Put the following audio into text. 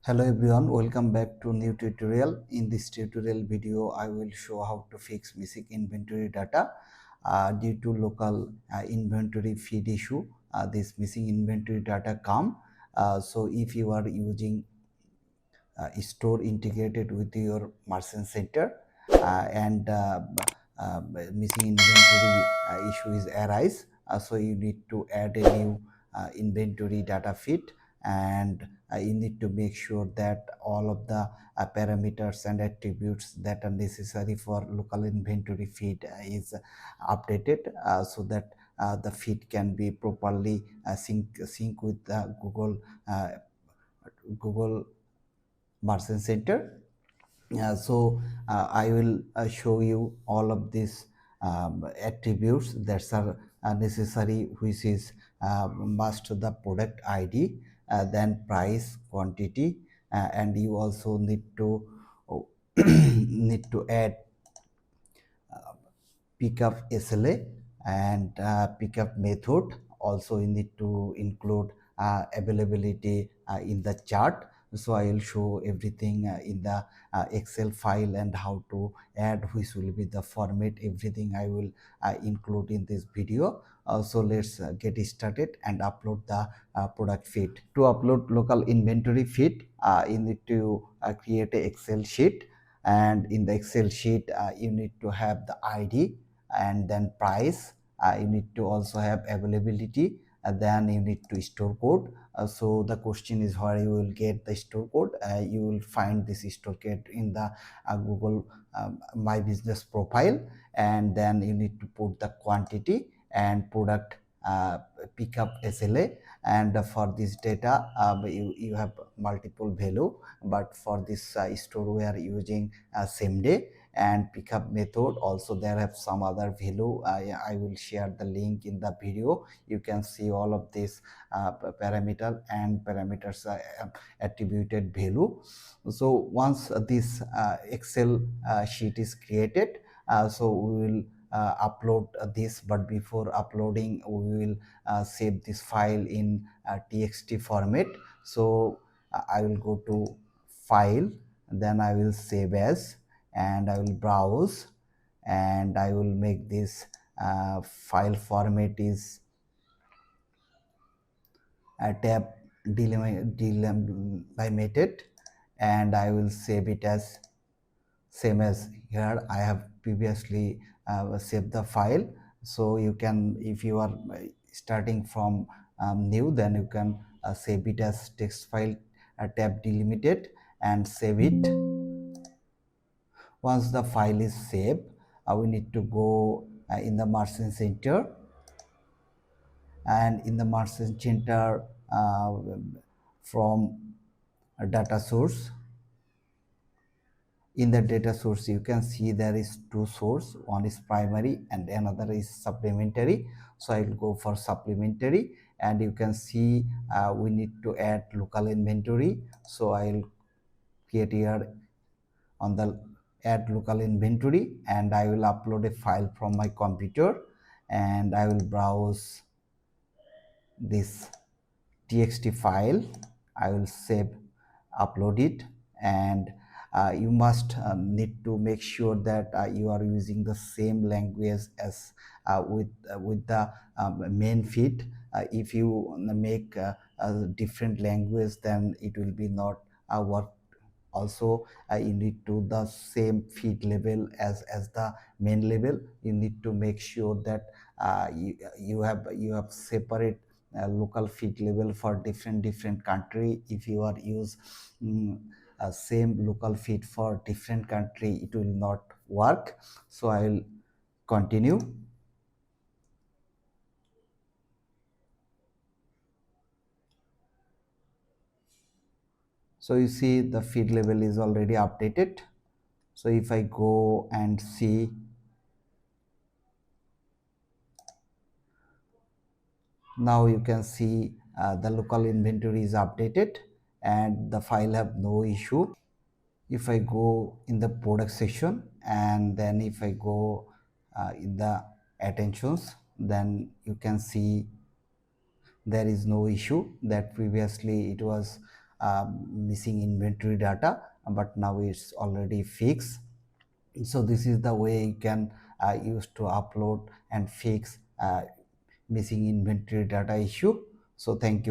Hello everyone, welcome back to new tutorial. In this tutorial video, I will show how to fix missing inventory data due to local inventory feed issue. This missing inventory data come. So if you are using store integrated with your merchant center and missing inventory issues arise, so you need to add a new inventory data feed, and you need to make sure that all of the parameters and attributes that are necessary for local inventory feed is updated, so that the feed can be properly sync with uh, Google Merchant Center. I will show you all of these attributes that are necessary, which is must the product ID, then price, quantity, and you also need to need to add pickup SLA and pickup method. Also you need to include availability in the chart. So I will show everything in the Excel file, and how to add, which will be the format, everything I will include in this video. So let's get started and upload the product feed. To upload local inventory feed, you need to create a Excel sheet, and in the Excel sheet you need to have the ID, and then price. You need to also have availability, then you need to store code. So the question is where you will get the store code. You will find this store code in the Google My Business profile, and then you need to put the quantity and product pickup SLA. And for this data, you have multiple value, but for this store we are using same day. And pickup method also, there have some other value. I will share the link in the video. You can see all of this parameter and parameters attributed value. So once this Excel sheet is created, so we will upload this, but before uploading we will save this file in txt format. So I will go to file, then I will save as, and I will browse, and I will make this file format is a tab delimited, and I will save it as same as here. I have previously saved the file. So you can, if you are starting from new, then you can save it as text file tab delimited and save it. Once the file is saved, we need to go in the Merchant Center, and in the Merchant Center, from data source, in the data source you can see there is two source, one is primary and another is supplementary. So I will go for supplementary, and you can see we need to add local inventory. So I will create here on the add local inventory, and I will upload a file from my computer, and I will browse this txt file. I will save, upload it, and you must need to make sure that you are using the same language as with the main feed. If you make a different language, then it will be not work. Also you need to the same feed level as the main level. You need to make sure that you have separate local feed level for different country. If you are use same local feed for different country, it will not work. So I will continue. So you see the feed level is already updated. So if I go and see, now you can see the local inventory is updated and the file have no issue. If I go in the product section, and then if I go in the attentions, then you can see there is no issue. That previously it was missing inventory data, but now it's already fixed. So this is the way you can use to upload and fix missing inventory data issue. So thank you.